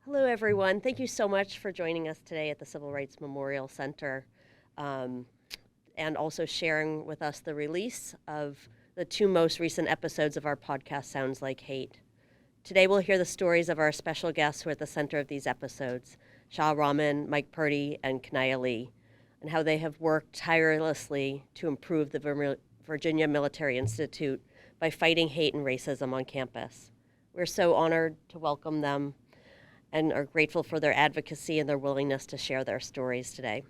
Hello, everyone. Thank you so much for joining us today at the Civil Rights Memorial Center and also sharing with us the release of the two most recent episodes of our podcast, Sounds Like Hate. Today, we'll hear the stories of our special guests who are at the center of these episodes, Shah, Rahman, Mike Purdy, and Keniya, and how they have worked tirelessly to improve the Virginia Military Institute by fighting hate and racism on campus. We're so honored to welcome them and are grateful for their advocacy and their willingness to share their stories today.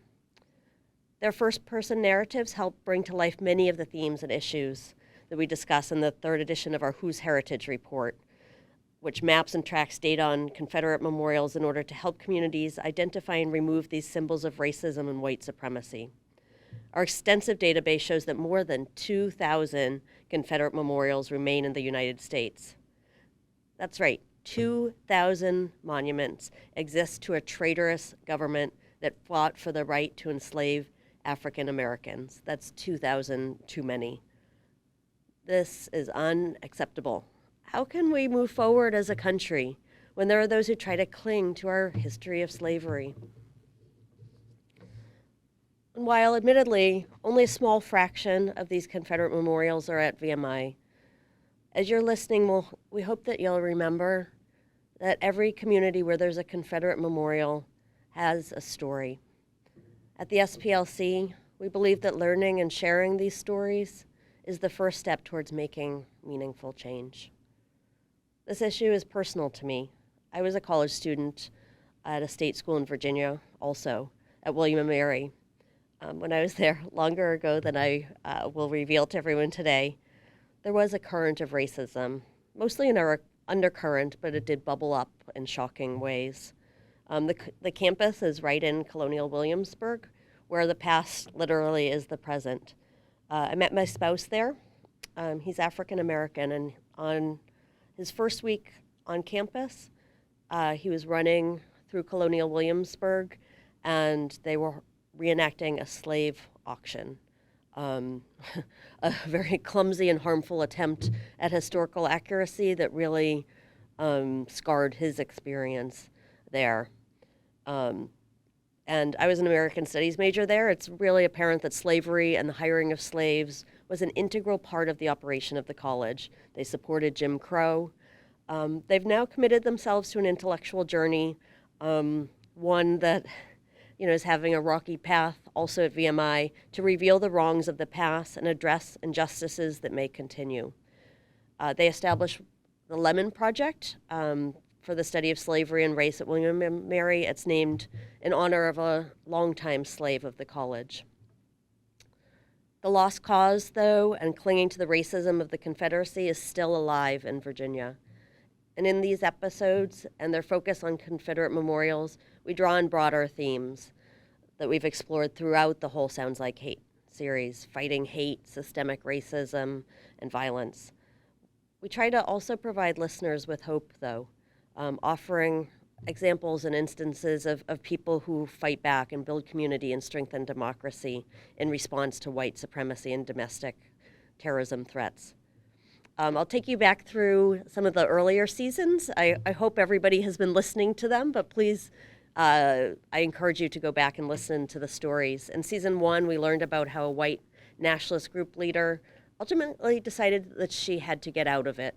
Their first-person narratives help bring to life many of the themes and issues that we discuss in the third edition of our Whose Heritage report, which maps and tracks data on Confederate memorials in order to help communities identify and remove these symbols of racism and white supremacy. Our extensive database shows that more than 2,000 Confederate memorials remain in the United States. That's right. 2,000 monuments exist to a traitorous government that fought for the right to enslave African Americans. That's 2,000 too many. This is unacceptable. How can we move forward as a country when there are those who try to cling to our history of slavery? And while admittedly only a small fraction of these Confederate memorials are at VMI, as you're listening, we hope that you'll remember that every community where there's a Confederate memorial has a story. At the SPLC, we believe that learning and sharing these stories is the first step towards making meaningful change. This issue is personal to me. I was a college student at a state school in Virginia, also at VMI Re. When I was there longer ago than I will reveal to everyone today, there was a current of racism, mostly in our undercurrent, but it did bubble up in shocking ways. The campus is right in colonial Williamsburg, where the past literally is the present. I met my spouse there. He's African American, and on his first week on campus, he was running through colonial Williamsburg, and they were reenacting a slave auction. A very clumsy and harmful attempt at historical accuracy that really scarred his experience there. And I was an American Studies major there. It's really apparent that slavery and the hiring of slaves was an integral part of the operation of the college. They supported Jim Crow. They've now committed themselves to an intellectual journey, one that is having a rocky path also at VMI to reveal the wrongs of the past and address injustices that may continue. They established the Lemon Project for the study of slavery and race at Montgomery. It's named in honor of a longtime slave of the college. The lost cause, though, and clinging to the racism of the Confederacy is still alive in Virginia. And in these episodes and their focus on Confederate memorials, we draw on broader themes that we've explored throughout the whole Sounds Like Hate series, fighting hate, systemic racism, and violence. We try to also provide listeners with hope, though, offering examples and instances of people who fight back and build community and strengthen democracy in response to white supremacy and domestic terrorism threats. I'll take you back through some of the earlier seasons. I hope everybody has been listening to them, but please, I encourage you to go back and listen to the stories. In season 1, we learned about how a white nationalist group leader ultimately decided that she had to get out of it.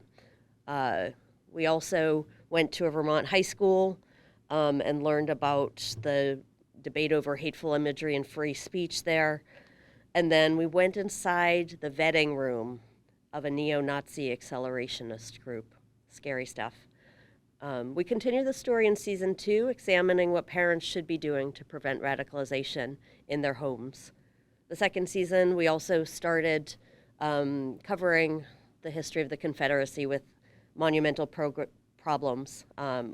We also went to a Vermont high school and learned about the debate over hateful imagery and free speech there. And then we went inside the vetting room of a neo-Nazi accelerationist group. Scary stuff. We continue the story in season 2, examining what parents should be doing to prevent radicalization in their homes. The second season, we also started covering the history of the Confederacy with monumental problems.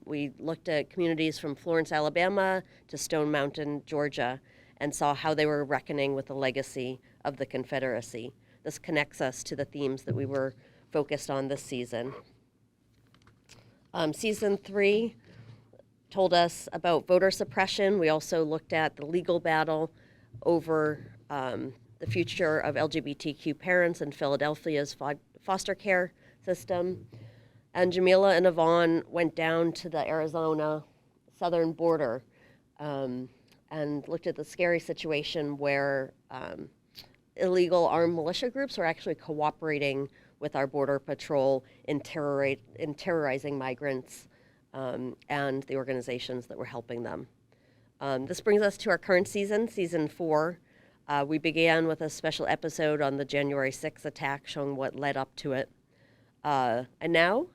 We looked at communities from Florence, Alabama to Stone Mountain, Georgia, and saw how they were reckoning with the legacy of the Confederacy. This connects us to the themes that we were focused on this season. Season 3 told us about voter suppression. We also looked at the legal battle over the future of LGBTQ parents in Philadelphia's foster care system. And Jamila and Yvonne went down to the Arizona southern border and looked at the scary situation where illegal armed militia groups are actually cooperating with our Border Patrol in terrorizing migrants and the organizations that were helping them. This brings us to our current season, season 4. We began with a special episode on the January 6th attack showing what led up to it. And now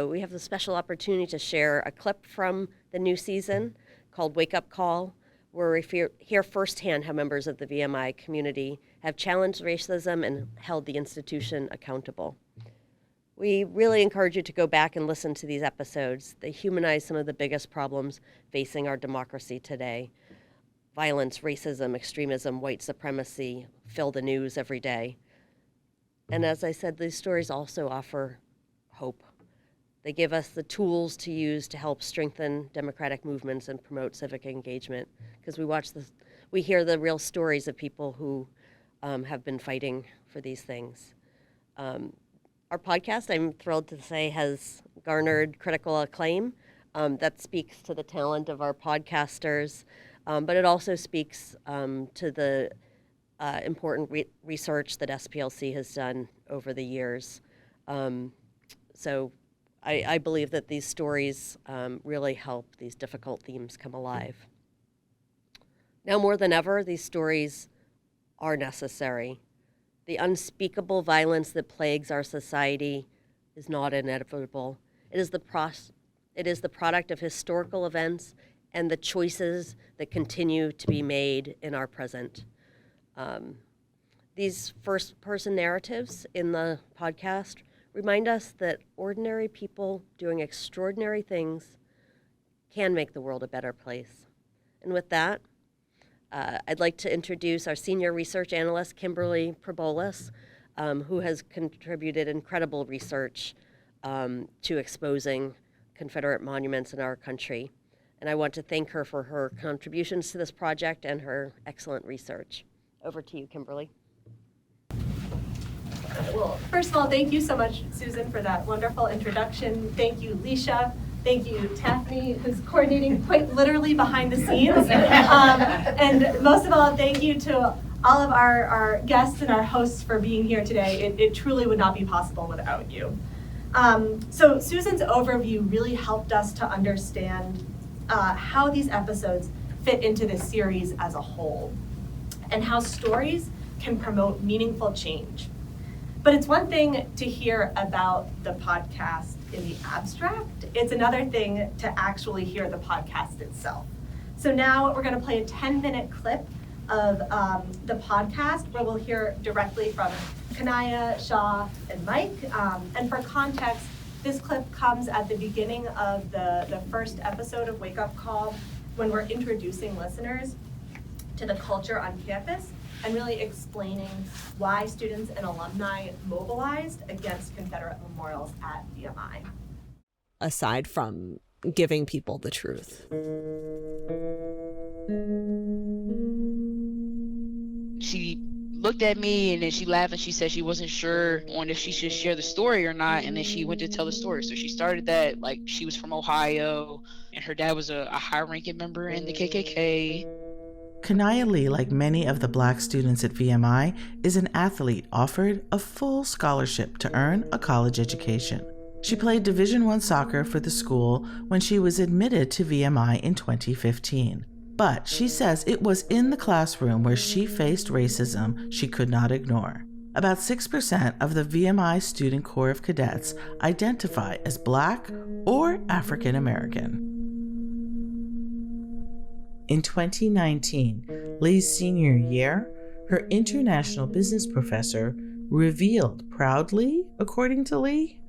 we have the special opportunity to share a clip from the new season called Wake Up Call, where we hear firsthand how members of the VMI community have challenged racism and held the institution accountable. We really encourage you to go back and listen to these episodes. They humanize some of the biggest problems facing our democracy today. Violence, racism, extremism, white supremacy fill the news every day. And as I said, these stories also offer hope. They give us the tools to use to help strengthen democratic movements and promote civic engagement, because we hear the real stories of people who have been fighting for these things. Our podcast, I'm thrilled to say, has garnered critical acclaim. That speaks to the talent of our podcasters, but it also speaks to the important research that SPLC has done over the years. So I believe that these stories really help these difficult themes come alive. Now more than ever, these stories are necessary. The unspeakable violence that plagues our society is not inevitable. It is the product of historical events and the choices that continue to be made in our present. These first-person narratives in the podcast remind us that ordinary people doing extraordinary things can make the world a better place. And with that, I'd like to introduce our senior research analyst, Kimberly Probolus, who has contributed incredible research to exposing Confederate monuments in our country. And I want to thank her for her contributions to this project and her excellent research. Over to you, Kimberly. Well, first of all, thank you so much, Susan, for that wonderful introduction. Thank you, Leisha. Thank you, Taffy, who's coordinating quite literally behind the scenes. And most of all, thank you to all of our guests and our hosts for being here today. It truly would not be possible without you. So Susan's overview really helped us to understand how these episodes fit into this series as a whole, and how stories can promote meaningful change. But it's one thing to hear about the podcast in the abstract. It's another thing to actually hear the podcast itself. So now we're going to play a 10-minute clip of the podcast where we'll hear directly from Keniya, Shah, and Mike. And for context, this clip comes at the beginning of the first episode of Wake Up Call, when we're introducing listeners to the culture on campus and really explaining why students and alumni mobilized against Confederate memorials at VMI. Aside from giving people the truth. She looked at me and then she laughed and she said she wasn't sure on if she should share the story or not, and then she went to tell the story. So she started that like she was from Ohio and her dad was a high-ranking member in the KKK. Keniya Lee, like many of the Black students at VMI, is an athlete offered a full scholarship to earn a college education. She played Division I soccer for the school when she was admitted to VMI in 2015. But she says it was in the classroom where she faced racism she could not ignore. About 6% of the VMI Student Corps of Cadets identify as Black or African American. In 2019, Lee's senior year, her international business professor revealed proudly, according to Lee,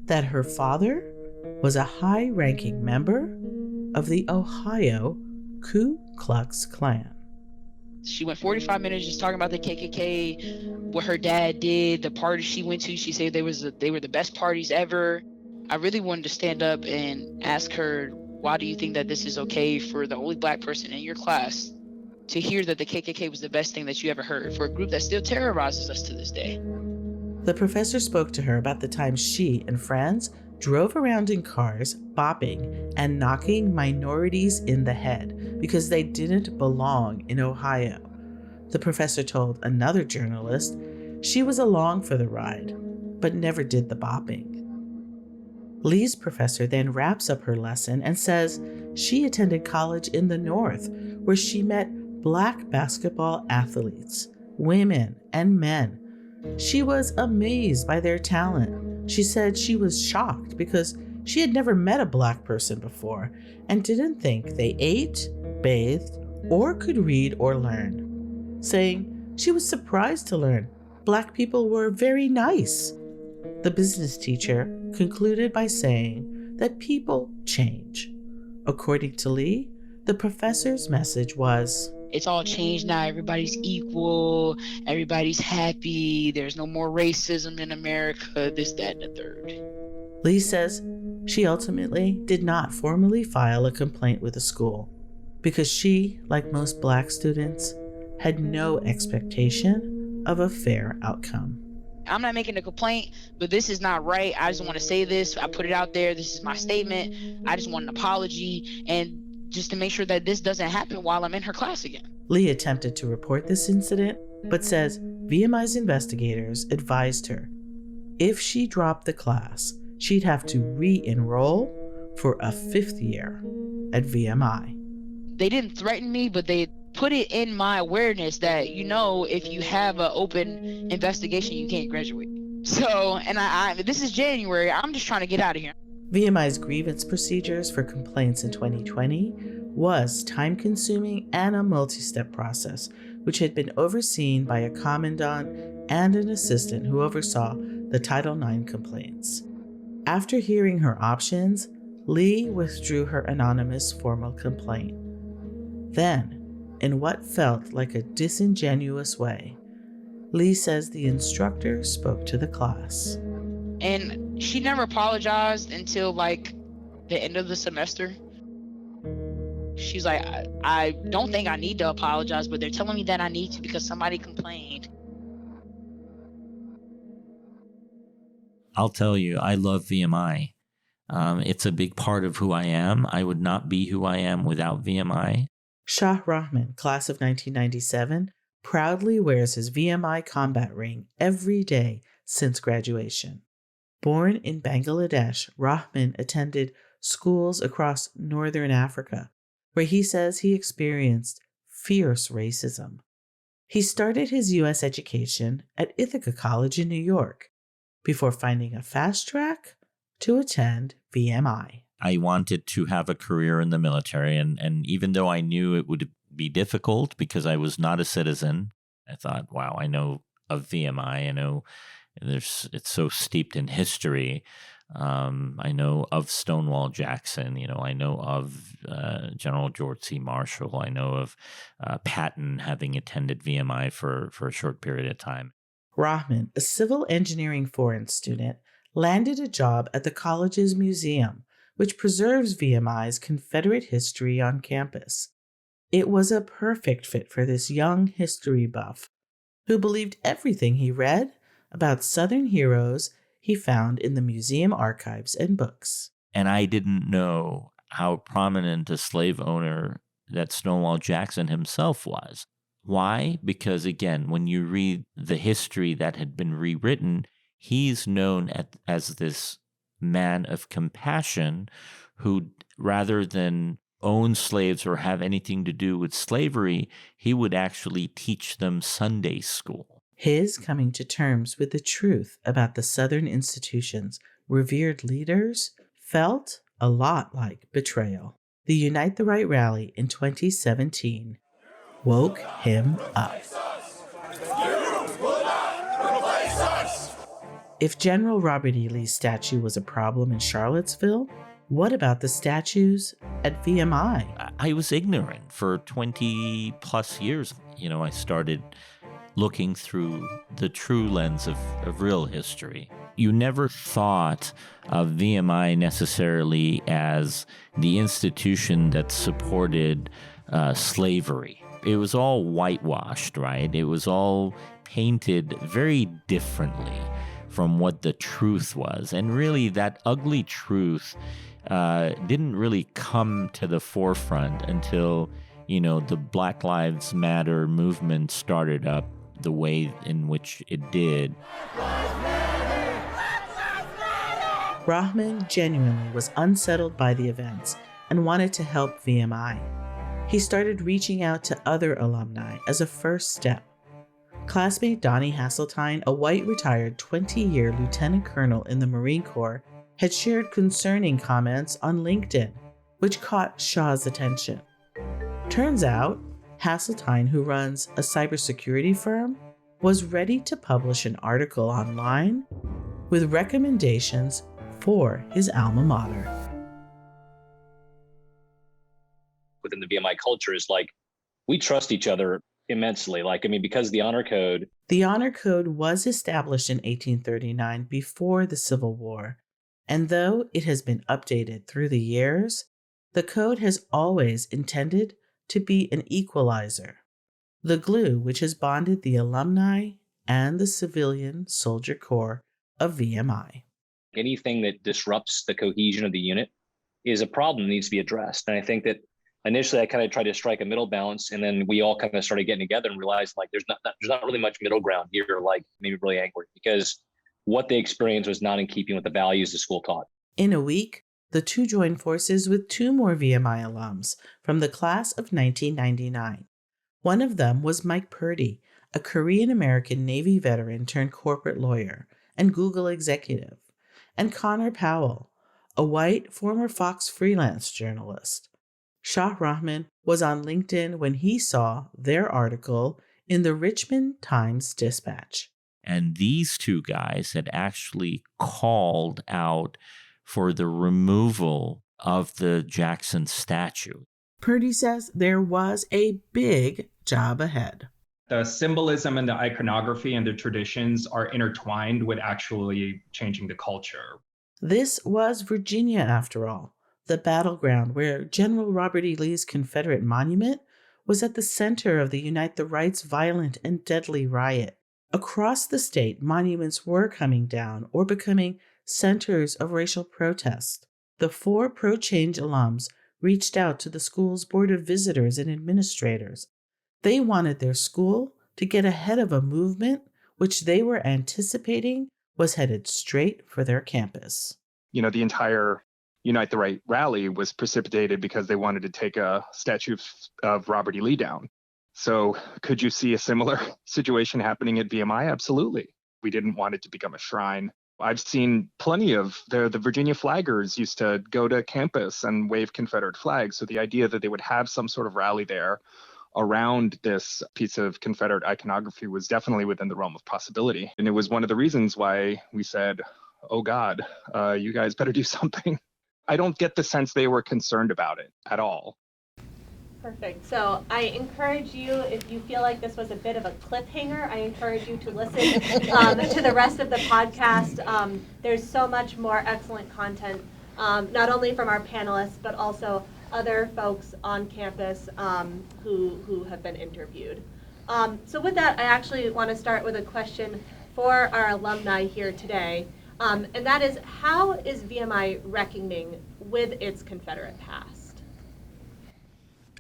that her father was a high-ranking member of the Ohio Ku Klux Klan. She went 45 minutes just talking about the KKK, what her dad did, the parties she went to. She said they were the best parties ever. I really wanted to stand up and ask her, why do you think that this is okay for the only Black person in your class to hear that the KKK was the best thing that you ever heard for a group that still terrorizes us to this day? The professor spoke to her about the time she and friends drove around in cars, bopping and knocking minorities in the head because they didn't belong in Ohio. The professor told another journalist she was along for the ride, but never did the bopping. Lee's professor then wraps up her lesson and says she attended college in the North, where she met Black basketball athletes, women and men. She was amazed by their talent. She said she was shocked because she had never met a Black person before and didn't think they ate, bathed, or could read or learn, saying she was surprised to learn Black people were very nice. The business teacher concluded by saying that people change. According to Lee, the professor's message was, it's all changed now. Everybody's equal. Everybody's happy. There's no more racism in America, this, that, and the third. Lee says she ultimately did not formally file a complaint with the school because she, like most Black students, had no expectation of a fair outcome. I'm not making a complaint, but this is not right. I just want to say this. I put it out there. This is my statement. I just want an apology and just to make sure that this doesn't happen while I'm in her class again. Lee attempted to report this incident, but says VMI's investigators advised her if she dropped the class, she'd have to re-enroll for a 5th year at VMI. They didn't threaten me, but they put it in my awareness that, if you have an open investigation, you can't graduate. So, and I this is January. I'm just trying to get out of here. VMI's grievance procedures for complaints in 2020 was time-consuming and a multi-step process, which had been overseen by a commandant and an assistant who oversaw the Title IX complaints. After hearing her options, Lee withdrew her anonymous formal complaint. Then, in what felt like a disingenuous way, Lee says the instructor spoke to the class. And she never apologized until the end of the semester. She's like, I don't think I need to apologize, but they're telling me that I need to because somebody complained. I'll tell you, I love VMI. It's a big part of who I am. I would not be who I am without VMI. Shah Rahman, class of 1997, proudly wears his VMI combat ring every day since graduation. Born in Bangladesh, Rahman attended schools across northern Africa, where he says he experienced fierce racism. He started his U.S. education at Ithaca College in New York before finding a fast track to attend VMI. I wanted to have a career in the military, and even though I knew it would be difficult because I was not a citizen, I thought, wow, I know of VMI. I know it's so steeped in history. I know of Stonewall Jackson. I know of General George C. Marshall. I know of Patton having attended VMI for a short period of time. Rahman, a civil engineering foreign student, landed a job at the college's museum, which preserves VMI's Confederate history on campus. It was a perfect fit for this young history buff who believed everything he read about Southern heroes he found in the museum archives and books. And I didn't know how prominent a slave owner that Stonewall Jackson himself was. Why? Because, again, when you read the history that had been rewritten, he's known as this man of compassion who, rather than own slaves or have anything to do with slavery, he would actually teach them Sunday school. His coming to terms with the truth about the Southern institutions' revered leaders felt a lot like betrayal. The Unite the Right rally in 2017 woke him up. If General Robert E. Lee's statue was a problem in Charlottesville, what about the statues at VMI? I was ignorant for 20 plus years. I started looking through the true lens of real history. You never thought of VMI necessarily as the institution that supported slavery. It was all whitewashed, right? It was all painted very differently from what the truth was. And really, that ugly truth didn't really come to the forefront until, the Black Lives Matter movement started up the way in which it did. Rahman genuinely was unsettled by the events and wanted to help VMI. He started reaching out to other alumni as a first step. Classmate Donnie Hasseltine, a white retired 20-year lieutenant colonel in the Marine Corps, had shared concerning comments on LinkedIn, which caught Shah's attention. Turns out, Hasseltine, who runs a cybersecurity firm, was ready to publish an article online with recommendations for his alma mater. Within the VMI culture is we trust each other immensely. Because the honor code. The honor code was established in 1839 before the Civil War, and though it has been updated through the years, the code has always intended to be an equalizer, the glue which has bonded the alumni and the civilian soldier corps of VMI. Anything that disrupts the cohesion of the unit is a problem that needs to be addressed. And I think that initially I kind of tried to strike a middle balance, and then we all kind of started getting together and realized there's not really much middle ground here, maybe really angry, because what they experienced was not in keeping with the values the school taught. In a week, the two joined forces with two more VMI alums from the class of 1999. One of them was Mike Purdy, a Korean-American Navy veteran turned corporate lawyer and Google executive, and Connor Powell, a white former Fox freelance journalist. Shah Rahman was on LinkedIn when he saw their article in the Richmond Times-Dispatch. And these two guys had actually called out for the removal of the Jackson statue. Purdy says there was a big job ahead. The symbolism and the iconography and the traditions are intertwined with actually changing the culture. This was Virginia, after all, the battleground where General Robert E. Lee's Confederate monument was at the center of the Unite the Right's violent and deadly riot. Across the state, monuments were coming down or becoming centers of racial protest. The four pro-change alums reached out to the school's board of visitors and administrators. They wanted their school to get ahead of a movement which they were anticipating was headed straight for their campus. The entire Unite the Right rally was precipitated because they wanted to take a statue of Robert E. Lee down. So could you see a similar situation happening at VMI? Absolutely. We didn't want it to become a shrine. I've seen plenty of the Virginia flaggers used to go to campus and wave Confederate flags. So the idea that they would have some sort of rally there around this piece of Confederate iconography was definitely within the realm of possibility. And it was one of the reasons why we said, oh God, you guys better do something. I don't get the sense they were concerned about it at all. Perfect. So I encourage you, if you feel like this was a bit of a cliffhanger, I encourage you to listen to the rest of the podcast. There's so much more excellent content, not only from our panelists, but also other folks on campus who have been interviewed. So with that, I actually want to start with a question for our alumni here today. And that is, how is VMI reckoning with its Confederate past?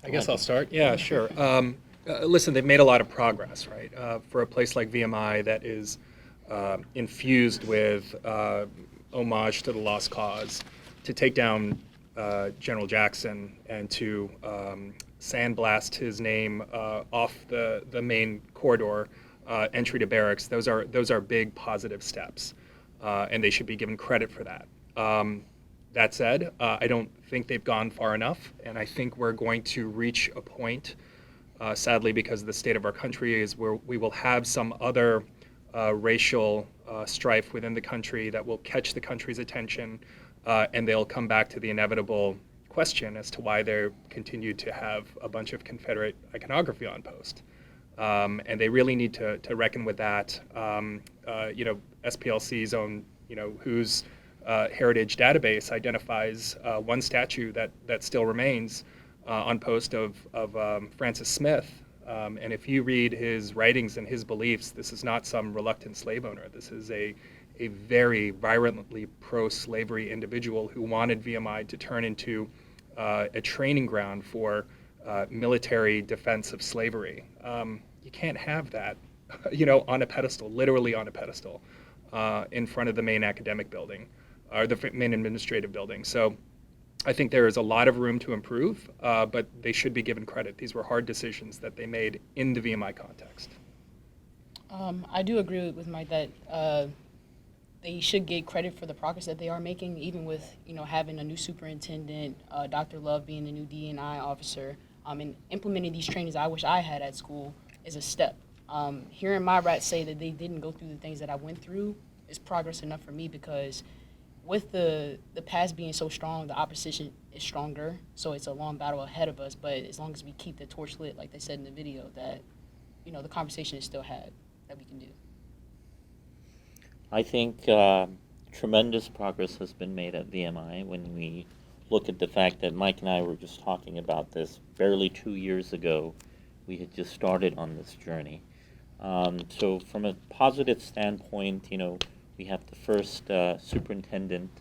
I guess I'll start. Yeah, sure. Listen, they've made a lot of progress, right? For a place like VMI that is infused with homage to the lost cause, to take down General Jackson and to sandblast his name off the main corridor entry to barracks, those are big positive steps, and they should be given credit for that. That said, I don't think they've gone far enough, and I think we're going to reach a point, sadly, because of the state of our country, is where we will have some other racial strife within the country that will catch the country's attention, and they'll come back to the inevitable question as to why they continue to have a bunch of Confederate iconography on post. And they really need to reckon with that. SPLC's own, whose heritage database identifies one statue that still remains on post of Francis Smith. And if you read his writings and his beliefs, this is not some reluctant slave owner. This is a a very virulently pro-slavery individual who wanted VMI to turn into a training ground for military defense of slavery. You can't have that, on a pedestal, literally on a pedestal, in front of the main academic building, or the main administrative building. So I think there is a lot of room to improve, but they should be given credit. These were hard decisions that they made in the VMI context. I do agree with Mike that they should get credit for the progress that they are making, even with having a new superintendent, Dr. Love being the new D&I officer, and implementing these trainings I wish I had at school is a step. Hearing my rats say that they didn't go through the things that I went through is progress enough for me, because with the past being so strong, the opposition is stronger, so it's a long battle ahead of us. But as long as we keep the torch lit, like they said in the video, that the conversation is still had, that we can do. I think tremendous progress has been made at VMI when we look at the fact that Mike and I were just talking about this barely 2 years ago. We had just started on this journey. So from a positive standpoint, we have the first superintendent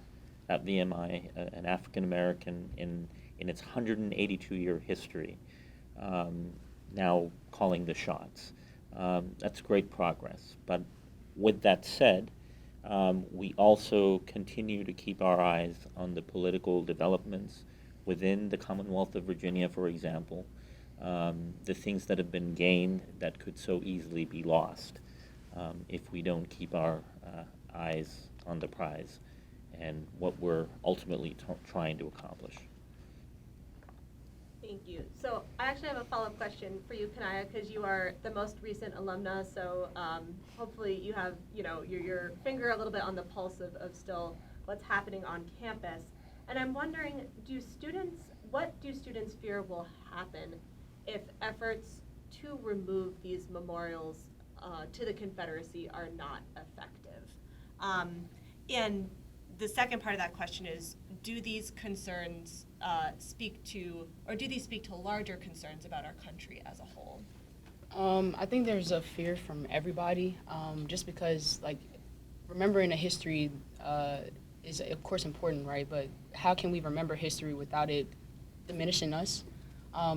at VMI, an African American in its 182-year history, now calling the shots. That's great progress. But with that said, we also continue to keep our eyes on the political developments within the Commonwealth of Virginia, for example, the things that have been gained that could so easily be lost if we don't keep our eyes on the prize and what we're ultimately trying to accomplish. Thank you. So I actually have a follow-up question for you, Keniya, because you are the most recent alumna. So hopefully you have, your finger a little bit on the pulse of still what's happening on campus. And I'm wondering, what do students fear will happen if efforts to remove these memorials to the Confederacy are not effective? And the second part of that question is, do these concerns speak to larger concerns about our country as a whole? I think there's a fear from everybody, just because, remembering a history is, of course, important, right? But how can we remember history without it diminishing us?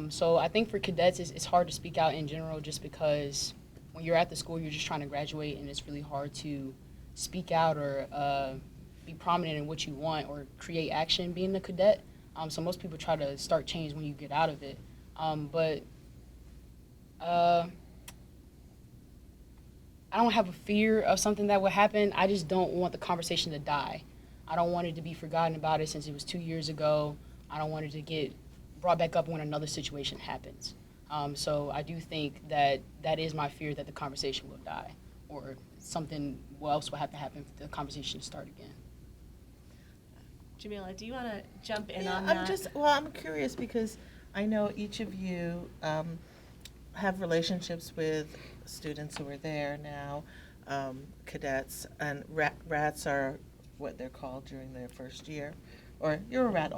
So I think for cadets, it's hard to speak out in general, just because when you're at the school, you're just trying to graduate, and it's really hard to speak out or be prominent in what you want or create action being a cadet. So most people try to start change when you get out of it. But I don't have a fear of something that would happen. I just don't want the conversation to die. I don't want it to be forgotten about it since it was 2 years ago. I don't want it to get brought back up when another situation happens. So I do think that is my fear, that the conversation will die, or something else will have to happen for the conversation to start again. Jamila, do you want to jump in on that? I'm curious because I know each of you have relationships with students who are there now, cadets, and rats are what they're called during their first year. Or you're a rat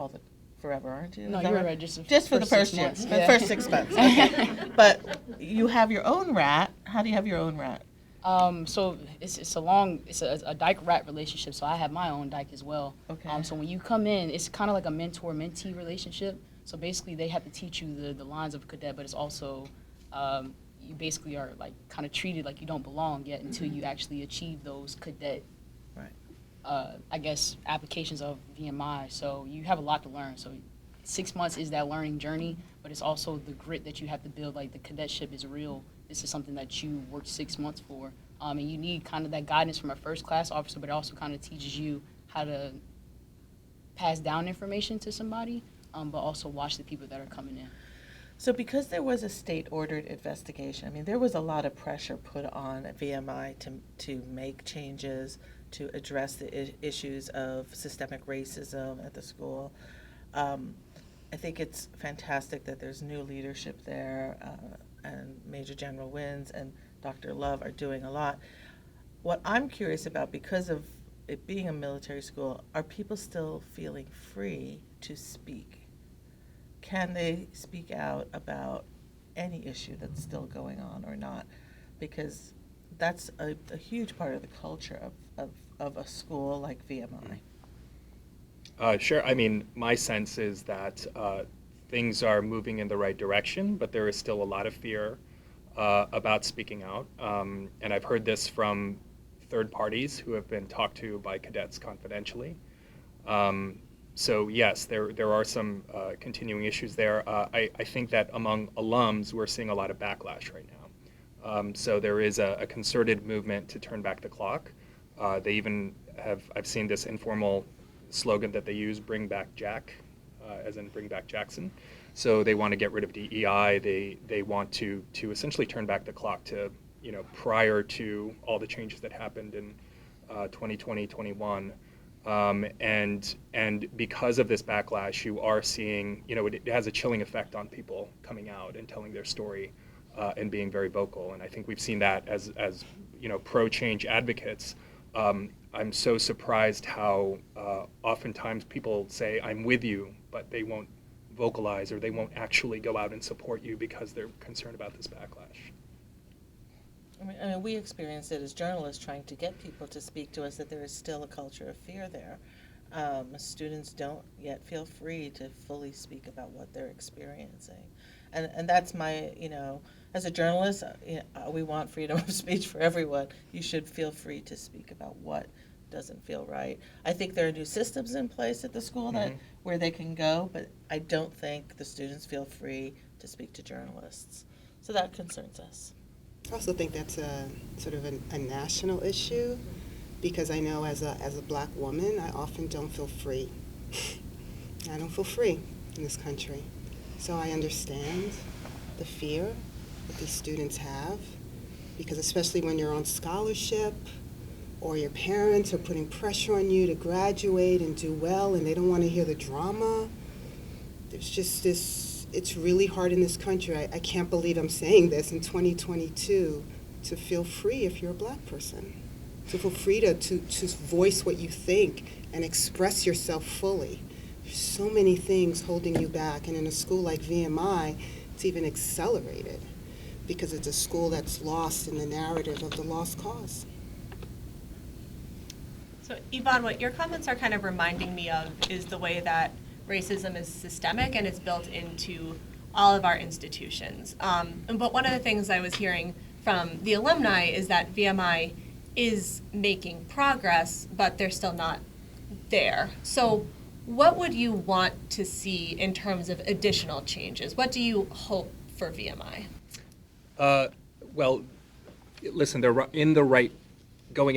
forever, aren't you? No, you're a rat just for the first year, the first 6 months. Okay. But you have your own rat. How do you have your own rat? So it's a dyke rat relationship. So I have my own dyke as well. Okay. So when you come in, it's kind of like a mentor-mentee relationship. So basically, they have to teach you the lines of a cadet, but it's also you basically are kind of treated like you don't belong yet until you actually achieve those cadet, I guess, applications of VMI. So you have a lot to learn. So 6 months is that learning journey, but it's also the grit that you have to build. The cadetship is real. This is something that you worked 6 months for. And you need kind of that guidance from a first class officer, but it also kind of teaches you how to pass down information to somebody, but also watch the people that are coming in. So because there was a state-ordered investigation, there was a lot of pressure put on VMI to make changes, to address the issues of systemic racism at the school. I think it's fantastic that there's new leadership there, and Major General Wins and Dr. Love are doing a lot. What I'm curious about, because of it being a military school, are people still feeling free to speak? Can they speak out about any issue that's still going on or not? Because that's a huge part of the culture of of a school like VMI? Sure. I mean, my sense is that things are moving in the right direction, but there is still a lot of fear about speaking out. And I've heard this from third parties who have been talked to by cadets confidentially. So yes, there are some continuing issues there. I think that among alums, we're seeing a lot of backlash right now. So there is a concerted movement to turn back the clock. They even have, I've seen this informal slogan that they use, bring back Jack, as in bring back Jackson. So they want to get rid of DEI. They want to essentially turn back the clock to, prior to all the changes that happened in 2020, 21. And because of this backlash, you are seeing, it has a chilling effect on people coming out and telling their story and being very vocal. And I think we've seen that as pro-change advocates. I'm so surprised how oftentimes people say, I'm with you, but they won't vocalize or they won't actually go out and support you because they're concerned about this backlash. I mean, we experience it as journalists trying to get people to speak to us that there is still a culture of fear there. Students don't yet feel free to fully speak about what they're experiencing. And that's my, as a journalist, we want freedom of speech for everyone. You should feel free to speak about what doesn't feel right. I think there are new systems in place at the school that where they can go, but I don't think the students feel free to speak to journalists. So that concerns us. I also think that's a sort of a national issue, because I know as a black woman, I often don't feel free. I don't feel free in this country. So I understand the fear that these students have, because especially when you're on scholarship or your parents are putting pressure on you to graduate and do well and they don't want to hear the drama, there's just this, it's really hard in this country. I can't believe I'm saying this in 2022, to feel free if you're a black person, to feel free to voice what you think and express yourself fully. There's so many things holding you back, and in a school like VMI, it's even accelerated because it's a school that's lost in the narrative of the lost cause. So Yvonne, what your comments are kind of reminding me of is the way that racism is systemic and it's built into all of our institutions. But one of the things I was hearing from the alumni is that VMI is making progress, but they're still not there. So what would you want to see in terms of additional changes? What do you hope for VMI? Well, listen, they're going in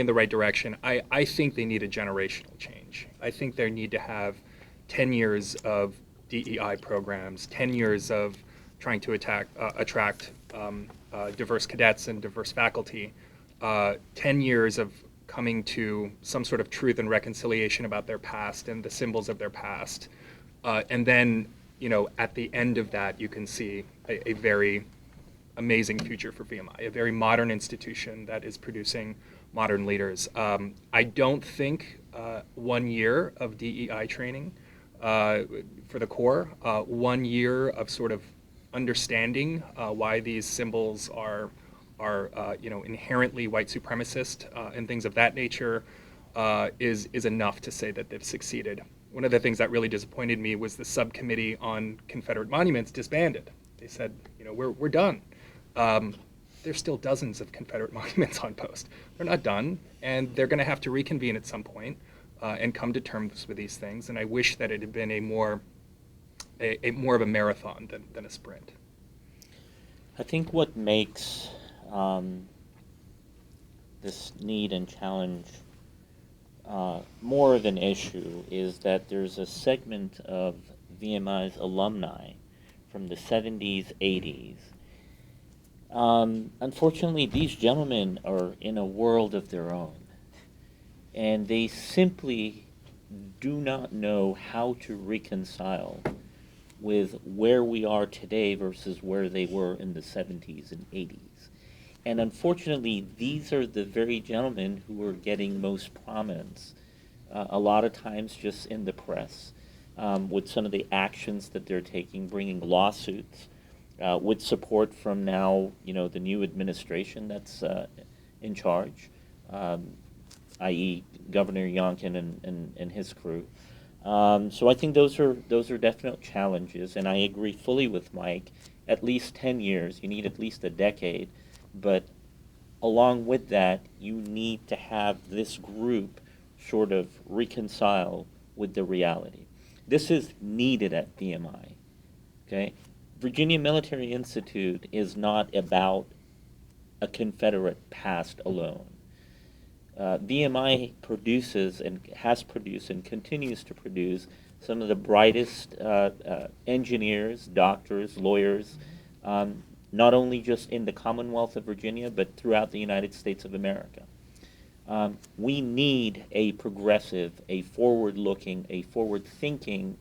the right direction. I think they need a generational change. I think they need to have 10 years of DEI programs, 10 years of trying to attract diverse cadets and diverse faculty, 10 years of coming to some sort of truth and reconciliation about their past and the symbols of their past. And then, at the end of that, you can see a very amazing future for VMI, a very modern institution that is producing modern leaders. I don't think 1 year of DEI training for the Corps, 1 year of sort of understanding why these symbols are inherently white supremacist and things of that nature is enough to say that they've succeeded. One of the things that really disappointed me was the subcommittee on Confederate monuments disbanded. They said, we're done. There's still dozens of Confederate monuments on post. They're not done, and they're going to have to reconvene at some point and come to terms with these things. And I wish that it had been a more of a marathon than a sprint. I think what makes this need and challenge more of an issue is that there's a segment of VMI's alumni from the 70s, 80s. Unfortunately, these gentlemen are in a world of their own, and they simply do not know how to reconcile with where we are today versus where they were in the 70s and 80s. And unfortunately, these are the very gentlemen who are getting most prominence, a lot of times just in the press, with some of the actions that they're taking, bringing lawsuits, with support from now, the new administration that's in charge, i.e. Governor Youngkin and his crew. So I think those are definite challenges, and I agree fully with Mike. At least 10 years, you need at least a decade, but along with that, you need to have this group sort of reconcile with the reality. This is needed at VMI. Okay, Virginia Military Institute is not about a Confederate past alone. VMI produces and has produced and continues to produce some of the brightest engineers, doctors, lawyers, not only just in the Commonwealth of Virginia, but throughout the United States of America. We need a progressive, a forward-looking, a forward-thinking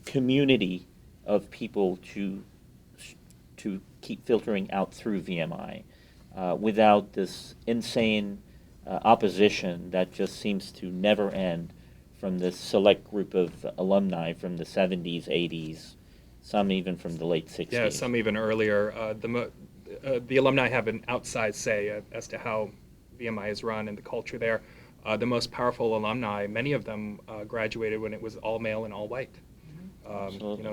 community of people to keep filtering out through VMI. Without this insane opposition that just seems to never end from this select group of alumni from the 70s, 80s, some even from the late 60s. Yeah, some even earlier. The alumni have an outsized say as to how VMI is run and the culture there. The most powerful alumni, many of them graduated when it was all male and all white.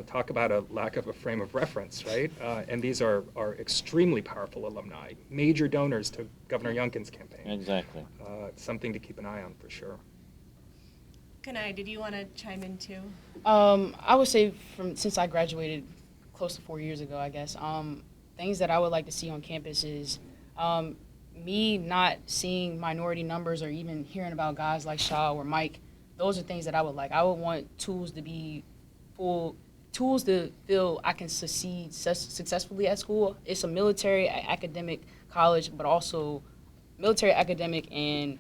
Talk about a lack of a frame of reference, right? And these are extremely powerful alumni, major donors to Governor Youngkin's campaign. Exactly. Something to keep an eye on for sure. Keniya, did you want to chime in too? I would say since I graduated close to 4 years ago, I guess, things that I would like to see on campus is me not seeing minority numbers or even hearing about guys like Shah or Mike. Those are things that I would like. I would want tools to be tools to feel I can succeed successfully at school. It's a military academic college, but also military academic and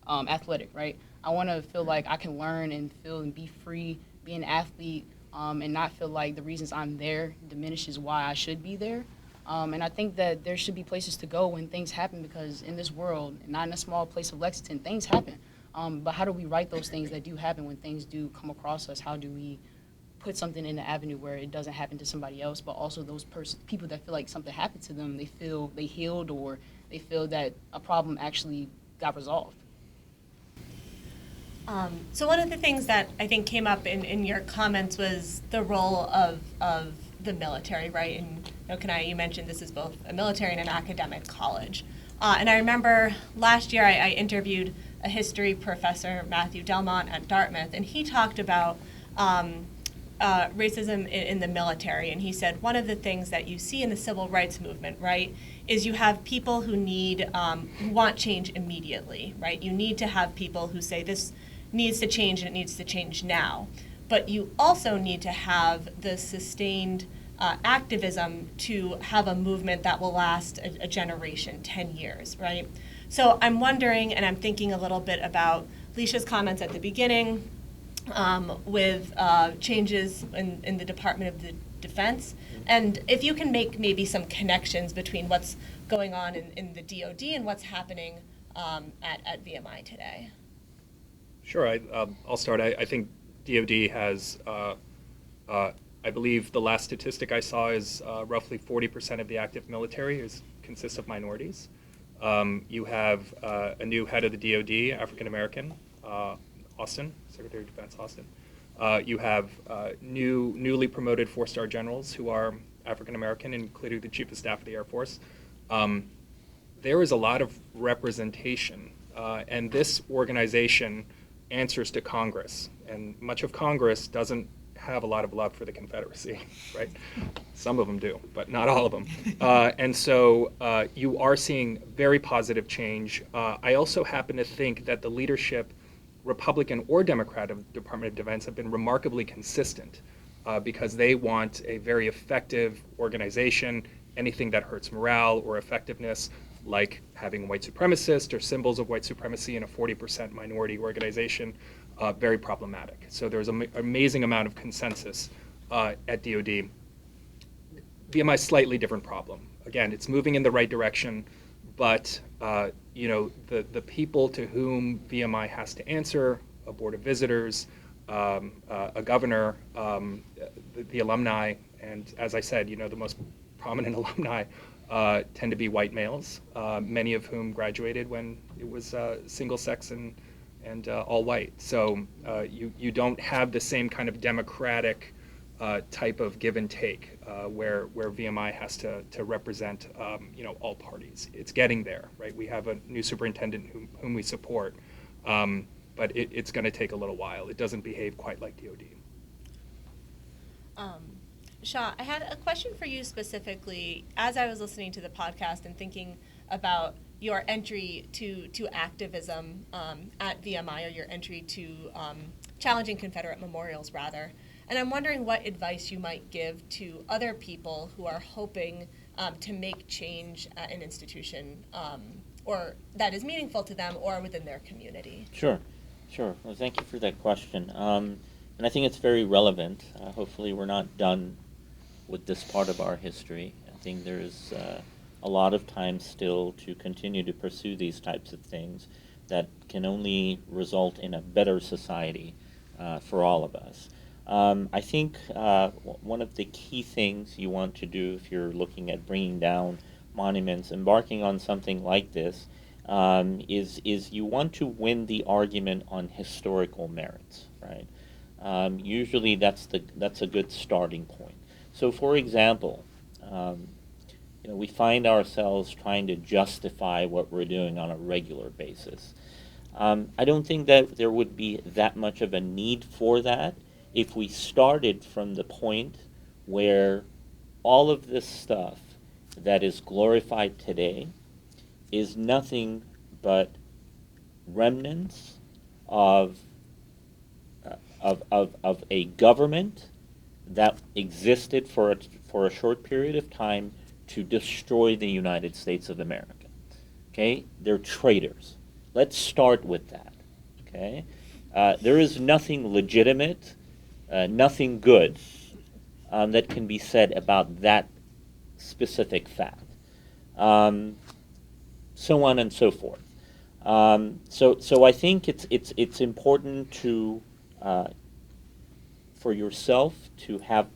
athletic, right? I want to feel like I can learn and feel and be free, be an athlete, and not feel like the reasons I'm there diminishes why I should be there. And I think that there should be places to go when things happen, because in this world, not in a small place of Lexington, things happen. But how do we right those things that do happen when things do come across us? How do we put something in the avenue where it doesn't happen to somebody else, but also those people that feel like something happened to them, they feel they healed, or they feel that a problem actually got resolved? So one of the things that I think came up in your comments was the role of the military, right? And Keniya, you mentioned this is both a military and an academic college. And I remember last year I interviewed a history professor, Matthew Delmont at Dartmouth, and he talked about racism in the military, and he said one of the things that you see in the civil rights movement, right, is you have people who who want change immediately, right? You need to have people who say this needs to change and it needs to change now, but you also need to have the sustained activism to have a movement that will last a generation, 10 years, right? So I'm wondering, and I'm thinking a little bit about Leisha's comments at the beginning, with changes in the Department of the Defense, and if you can make maybe some connections between what's going on in the DoD and what's happening at VMI today. Sure, I'll start. I think DoD has, I believe the last statistic I saw is roughly 40% of the active military consists of minorities. You have a new head of the DoD, African American, Austin, Secretary of Defense Austin. You have newly promoted 4-star generals who are African American, including the Chief of Staff of the Air Force. There is a lot of representation, and this organization answers to Congress, and much of Congress doesn't have a lot of love for the Confederacy, right? Some of them do, but not all of them. And so you are seeing very positive change. I also happen to think that the leadership, Republican or Democrat, of the Department of Defense have been remarkably consistent because they want a very effective organization. Anything that hurts morale or effectiveness, like having white supremacists or symbols of white supremacy in a 40% minority organization, very problematic. So there's an amazing amount of consensus at DoD. VMI, slightly different problem. Again, it's moving in the right direction, but the people to whom VMI has to answer, a board of visitors, a governor, the alumni, and as I said, the most prominent alumni tend to be white males, many of whom graduated when it was single sex and all white. So you don't have the same kind of democratic type of give and take where VMI has to represent all parties. It's getting there, right? We have a new superintendent whom we support, but it's going to take a little while. It doesn't behave quite like DoD. Shah, I had a question for you specifically as I was listening to the podcast and thinking about your entry to activism at VMI, or your entry to challenging Confederate memorials, rather. And I'm wondering what advice you might give to other people who are hoping to make change at an institution or that is meaningful to them or within their community. Sure. Well, thank you for that question. And I think it's very relevant. Hopefully we're not done with this part of our history. I think there's a lot of time still to continue to pursue these types of things that can only result in a better society for all of us. I think one of the key things you want to do if you're looking at bringing down monuments, embarking on something like this, is you want to win the argument on historical merits, right? Usually that's a good starting point. So, for example, we find ourselves trying to justify what we're doing on a regular basis. I don't think that there would be that much of a need for that if we started from the point where all of this stuff that is glorified today is nothing but remnants of a government that existed for a short period of time to destroy the United States of America. Okay? They're traitors. Let's start with that. Okay? There is nothing legitimate, nothing good that can be said about that specific fact. So on and so forth. So I think it's important to for yourself to have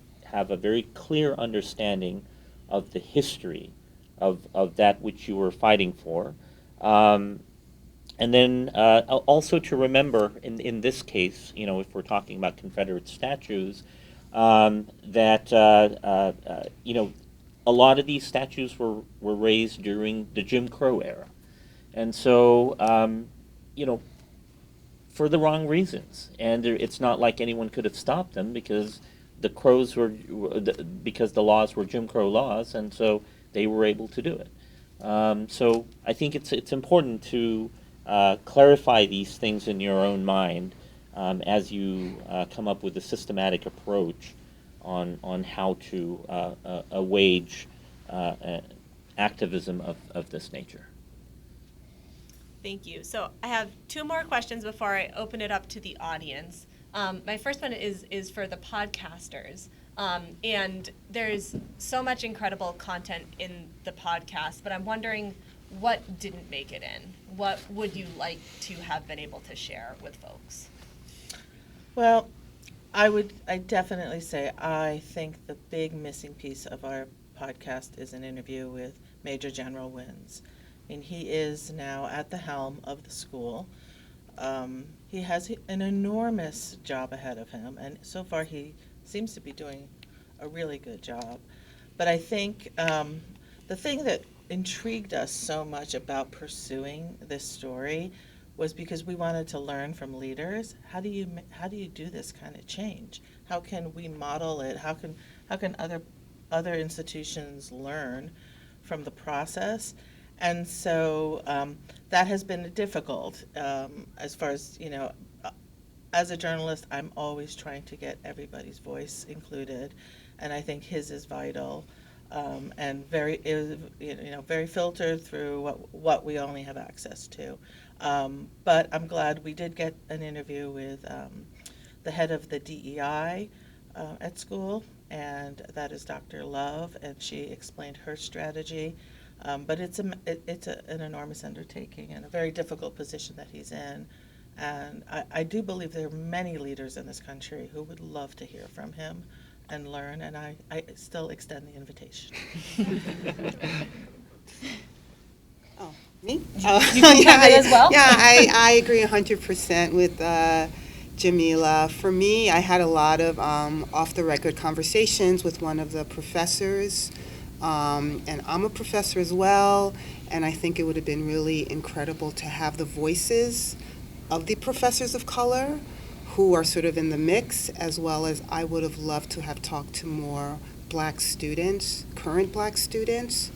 a very clear understanding of the history of that which you were fighting for, and then also to remember in this case, if we're talking about Confederate statues, that a lot of these statues were raised during the Jim Crow era, and so for the wrong reasons, and it's not like anyone could have stopped them because because the laws were Jim Crow laws, and so they were able to do it. So I think it's important to clarify these things in your own mind as you come up with a systematic approach on how to wage activism of this nature. Thank you. So I have two more questions before I open it up to the audience. My first one is for the podcasters. And there's so much incredible content in the podcast, but I'm wondering what didn't make it in? What would you like to have been able to share with folks? Well, I definitely say I think the big missing piece of our podcast is an interview with Major General Wins. I mean, he is now at the helm of the school. He has an enormous job ahead of him, and so far he seems to be doing a really good job. But I think the thing that intrigued us so much about pursuing this story was because we wanted to learn from leaders. How do you do this kind of change? How can we model it? How can other institutions learn from the process? And so that has been difficult as far as, as a journalist, I'm always trying to get everybody's voice included. And I think his is vital and very filtered through what we only have access to. But I'm glad we did get an interview with the head of the DEI at school, and that is Dr. Love, and she explained her strategy. But it's an enormous undertaking and a very difficult position that he's in. And I do believe there are many leaders in this country who would love to hear from him and learn, and I still extend the invitation. Oh, me? You can have it as well? Yeah, I agree 100% with Jamila. For me, I had a lot of off-the-record conversations with one of the professors, and I'm a professor as well, and I think it would have been really incredible to have the voices of the professors of color who are sort of in the mix, as well as I would have loved to have talked to more Black students, current Black students,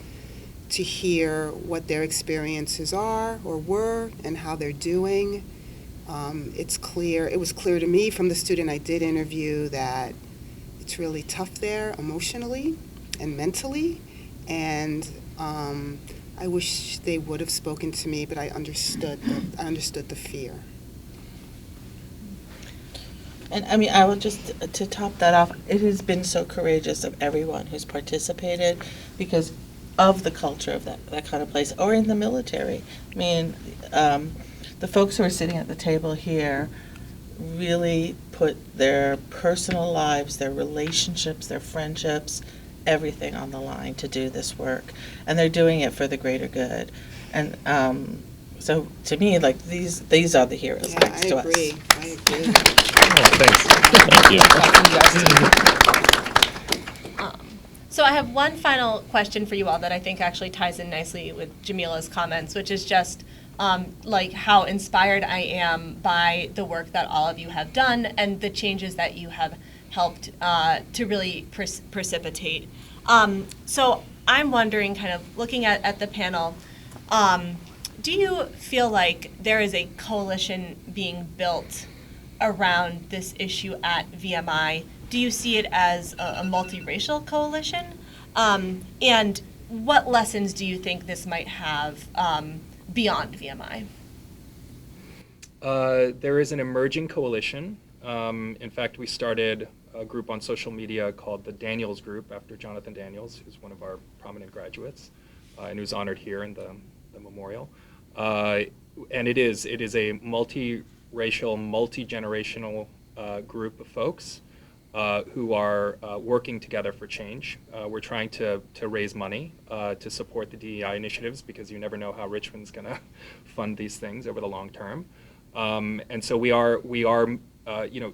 to hear what their experiences are or were and how they're doing. It was clear to me from the student I did interview that it's really tough there emotionally and mentally, and I wish they would have spoken to me, but I understood the fear. And I mean, I will just, to top that off, it has been so courageous of everyone who's participated because of the culture of that kind of place, or in the military. I mean, the folks who are sitting at the table here really put their personal lives, their relationships, their friendships, everything on the line to do this work. And they're doing it for the greater good. And so to me, like, these are the heroes next to us. I agree. Thanks. Thank you. So I have one final question for you all that I think actually ties in nicely with Jamila's comments, which is just like how inspired I am by the work that all of you have done and the changes that you have helped to really precipitate. So I'm wondering, kind of looking at the panel, do you feel like there is a coalition being built around this issue at VMI? Do you see it as a multiracial coalition? And what lessons do you think this might have beyond VMI? There is an emerging coalition. In fact, we started a group on social media called the Daniels Group after Jonathan Daniels, who's one of our prominent graduates and who's honored here in the memorial. And it is a multi-racial, multi-generational group of folks who are working together for change. We're trying to raise money to support the DEI initiatives because you never know how Richmond's going to fund these things over the long term. And so we are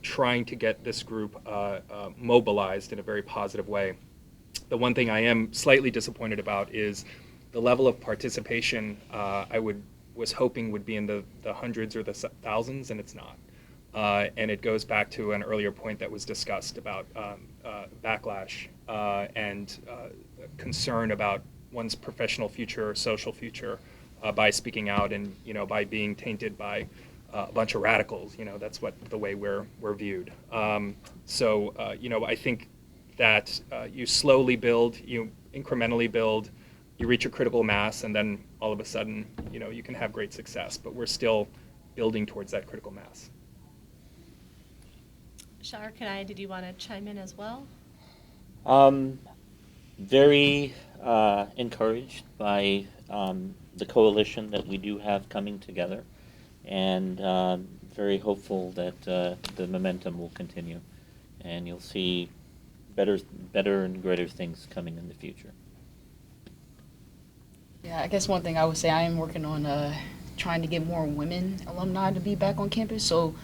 trying to get this group mobilized in a very positive way. The one thing I am slightly disappointed about is the level of participation I was hoping would be in the hundreds or the thousands, and it's not. And it goes back to an earlier point that was discussed about backlash and concern about one's professional future or social future by speaking out and, by being tainted by a bunch of radicals. That's the way we're viewed. So I think that you slowly build, you incrementally build, you reach a critical mass, and then all of a sudden, you can have great success. But we're still building towards that critical mass. Shah or Keniya, did you want to chime in as well? Very encouraged by the coalition that we do have coming together, and very hopeful that the momentum will continue, and you'll see better and greater things coming in the future. Yeah, I guess one thing I would say, I am working on trying to get more women alumni to be back on campus. So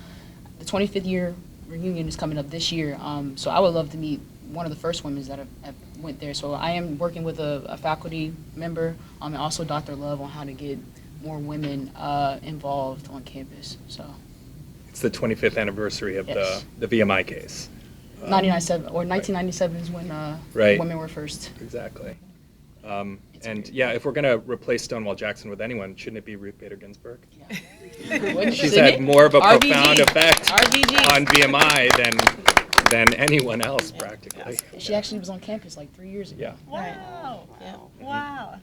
the 25th year reunion is coming up this year. So I would love to meet one of the first women that have went there. So I am working with a faculty member and also Dr. Love on how to get more women involved on campus. So it's the 25th anniversary of yes. the VMI case. 1997 is when right. women were first. Exactly. And yeah, if we're going to replace Stonewall Jackson with anyone, shouldn't it be Ruth Bader Ginsburg? Yeah. She's had more of a profound effect on VMI than anyone else, practically. She actually was on campus like 3 years ago. Yeah. Wow. Yeah. Wow.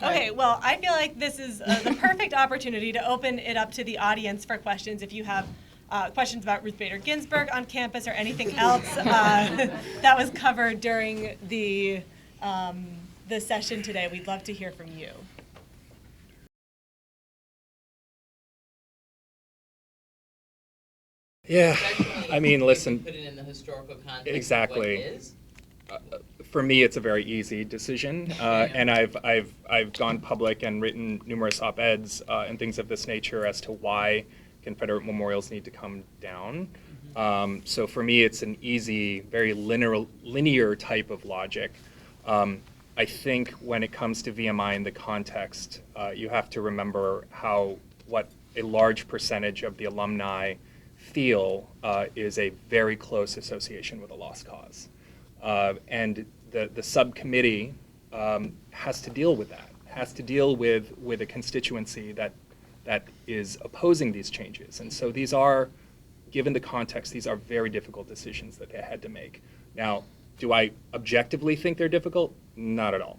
Okay, well, I feel like this is the perfect opportunity to open it up to the audience for questions. If you have questions about Ruth Bader Ginsburg on campus or anything else that was covered during the session today, we'd love to hear from you. Yeah. I mean, listen. Put it in the historical context. Exactly. Of what it is. For me, it's a very easy decision, and I've gone public and written numerous op-eds and things of this nature as to why Confederate memorials need to come down. So for me, it's an easy, very linear type of logic. I think when it comes to VMI in the context, you have to remember what a large percentage of the alumni feel is a very close association with a lost cause. And the subcommittee has to deal with that, has to deal with a constituency that is opposing these changes. And so these are, given the context, these are very difficult decisions that they had to make. Now, do I objectively think they're difficult? Not at all.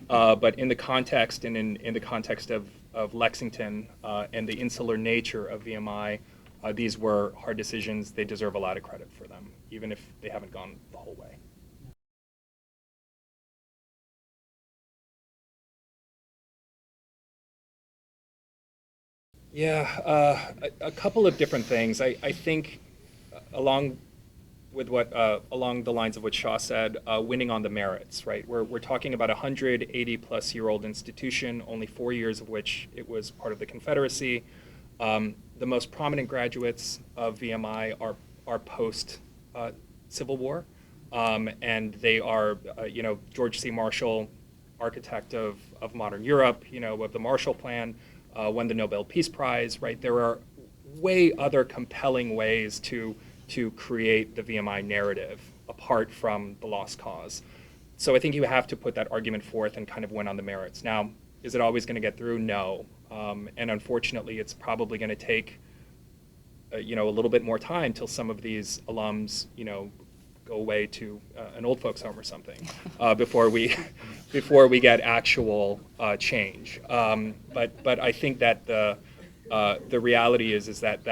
But in the context and in the context of Lexington and the insular nature of VMI, these were hard decisions. They deserve a lot of credit for them, even if they haven't gone the whole way. Yeah, a couple of different things. I think along the lines of what Shah said, winning on the merits, right? We're talking about a 180-plus-year-old institution, only 4 years of which it was part of the Confederacy. The most prominent graduates of VMI are post Civil War, and they are, George C. Marshall, architect of modern Europe, of the Marshall Plan. Won the Nobel Peace Prize, right? There are way other compelling ways to create the VMI narrative apart from the lost cause. So I think you have to put that argument forth and kind of win on the merits. Now, is it always going to get through? No. And unfortunately, it's probably going to take, a little bit more time till some of these alums, go away to an old folks home or something before we get actual change. But I think that the reality is that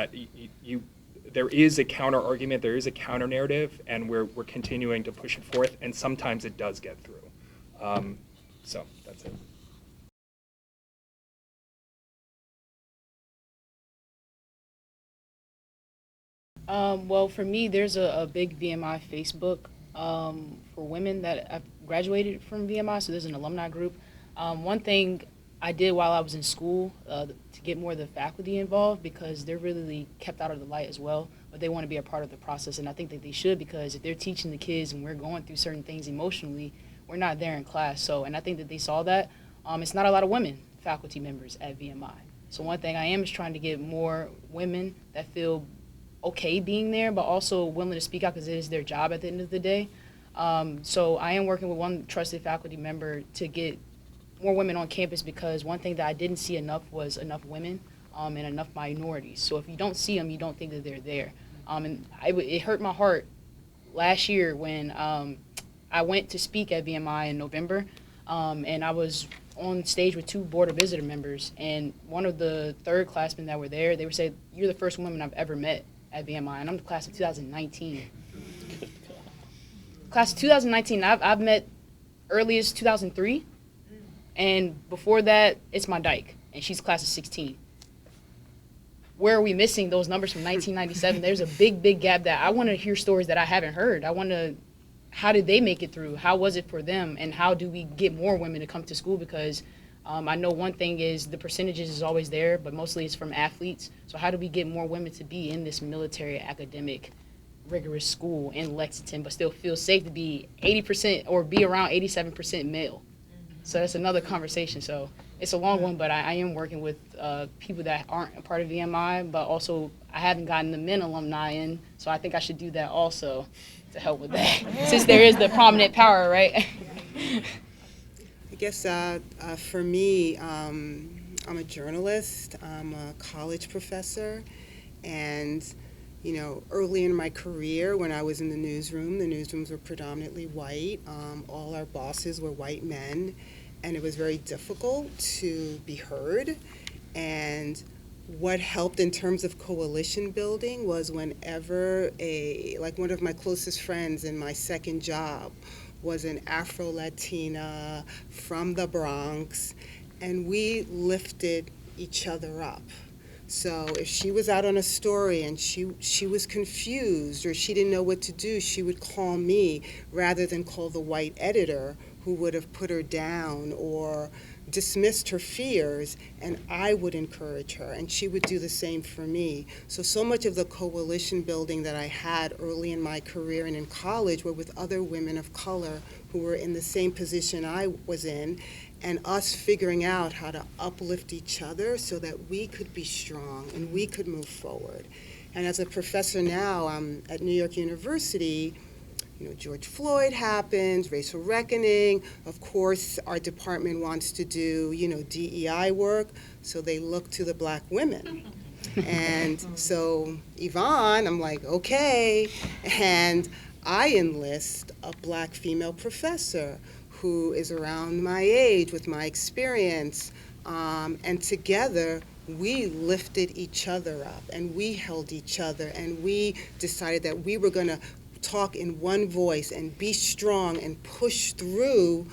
there is a counter argument, there is a counter narrative, and we're continuing to push it forth, and sometimes it does get through. So that's it. Well, for me, there's a big VMI Facebook for women that have graduated from VMI, so there's an alumni group. One thing I did while I was in school to get more of the faculty involved, because they're really kept out of the light as well, but they want to be a part of the process, and I think that they should, because if they're teaching the kids and we're going through certain things emotionally, we're not there in class. So, and I think that they saw that. It's not a lot of women faculty members at VMI. So one thing I am is trying to get more women that feel okay being there, but also willing to speak out, because it is their job at the end of the day. So I am working with one trusted faculty member to get more women on campus, because one thing that I didn't see enough was enough women and enough minorities. So if you don't see them, you don't think that they're there. And it hurt my heart last year when I went to speak at VMI in November, and I was on stage with two Board of Visitor members, and one of the third classmen that were there, they were saying, "You're the first woman I've ever met at VMI," and I'm the class of 2019. Class of 2019, I've met earliest 2003, and before that, it's my dyke, and she's class of 16. Where are we missing those numbers from 1997? There's a big gap that I want to hear stories that I haven't heard. How did they make it through? How was it for them? And how do we get more women to come to school? Because I know one thing is the percentages is always there, but mostly it's from athletes. So how do we get more women to be in this military academic rigorous school in Lexington, but still feel safe to be 80% or be around 87% male? So that's another conversation. So it's a long one, but I am working with people that aren't a part of VMI, but also I haven't gotten the men alumni in, so I think I should do that also to help with that, since there is the prominent power, right? I guess for me, I'm a journalist, I'm a college professor, and early in my career when I was in the newsrooms were predominantly white. All our bosses were white men, and it was very difficult to be heard. And what helped in terms of coalition building was whenever one of my closest friends in my second job was an Afro-Latina from the Bronx, and we lifted each other up. So if she was out on a story and she was confused or she didn't know what to do, she would call me rather than call the white editor who would have put her down or dismissed her fears, and I would encourage her, and she would do the same for me. So much of the coalition building that I had early in my career and in college were with other women of color who were in the same position I was in, and us figuring out how to uplift each other so that we could be strong and we could move forward. And as a professor now, I'm at New York University. George Floyd happens, racial reckoning. Of course, our department wants to do, DEI work, so they look to the black women. And so Yvonne, I'm like, okay. And I enlist a black female professor who is around my age with my experience. And together, we lifted each other up and we held each other and we decided that we were going to talk in one voice and be strong and push through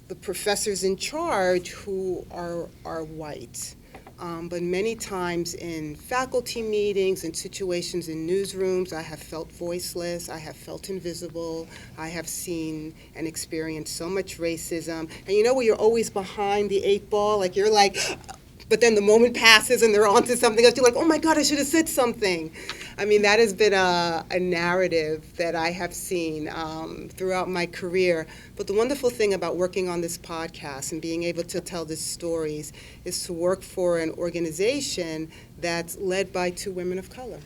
the professors in charge who are white. But many times in faculty meetings and situations in newsrooms, I have felt voiceless, I have felt invisible, I have seen and experienced so much racism. And where you're always behind the 8 ball, like you're like, but then the moment passes and they're on to something else, you're like, oh my God, I should have said something. I mean, that has been a narrative that I have seen throughout my career. But the wonderful thing about working on this podcast and being able to tell these stories is to work for an organization that's led by 2 women of color.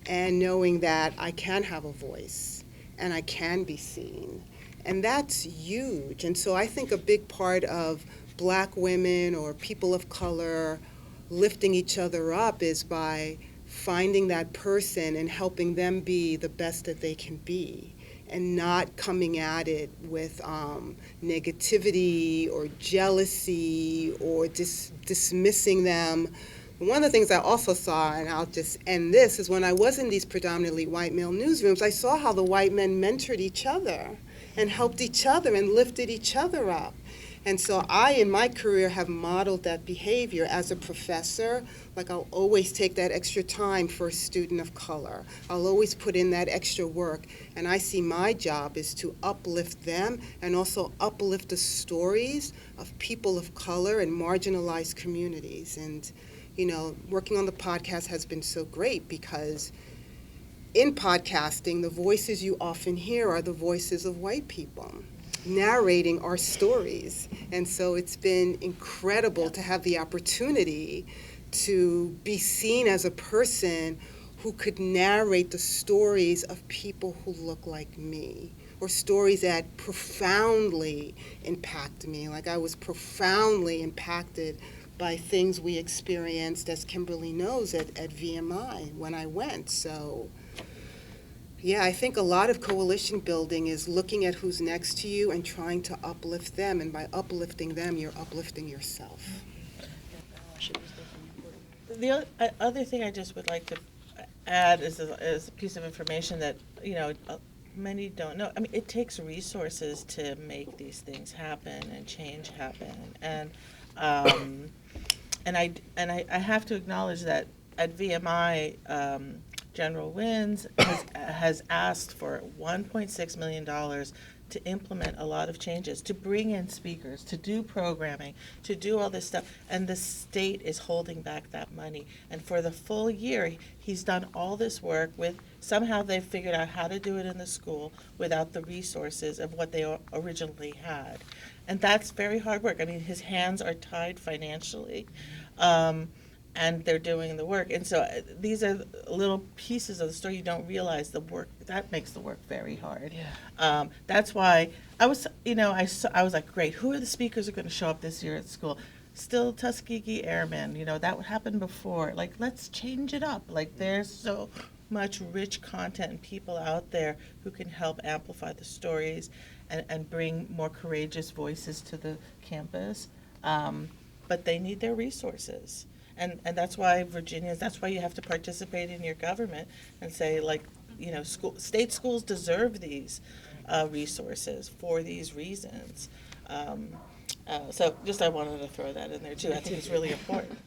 And knowing that I can have a voice and I can be seen. And that's huge. And so I think a big part of black women or people of color lifting each other up is by finding that person and helping them be the best that they can be and not coming at it with negativity or jealousy or dismissing them. One of the things I also saw, and I'll just end this, is when I was in these predominantly white male newsrooms, I saw how the white men mentored each other and helped each other and lifted each other up. And so I, in my career, have modeled that behavior as a professor. Like, I'll always take that extra time for a student of color. I'll always put in that extra work. And I see my job is to uplift them and also uplift the stories of people of color and marginalized communities. And, working on the podcast has been so great because in podcasting, the voices you often hear are the voices of white people narrating our stories. And so it's been incredible to have the opportunity to be seen as a person who could narrate the stories of people who look like me, or stories that profoundly impact me. Like, I was profoundly impacted by things we experienced, as Kimberly knows, at VMI when I went. So yeah, I think a lot of coalition building is looking at who's next to you and trying to uplift them, and by uplifting them, you're uplifting yourself. The other thing I just would like to add is a piece of information that, many don't know. I mean, it takes resources to make these things happen and change happen. And I have to acknowledge that at VMI, General Wins has asked for $1.6 million to implement a lot of changes, to bring in speakers, to do programming, to do all this stuff. And the state is holding back that money. And for the full year, he's done all this work with, somehow they've figured out how to do it in the school without the resources of what they originally had. And that's very hard work. I mean, his hands are tied financially. And they're doing the work. And so these are little pieces of the story you don't realize the work. That makes the work very hard. Yeah. That's why I was, I was like, great, who are the speakers who are going to show up this year at school? Still Tuskegee Airmen, that happened before. Like, let's change it up. Like, there's so much rich content and people out there who can help amplify the stories and bring more courageous voices to the campus. But they need their resources. And that's why that's why you have to participate in your government and say, like, state schools deserve these resources for these reasons. So just I wanted to throw that in there too. I think it's really important.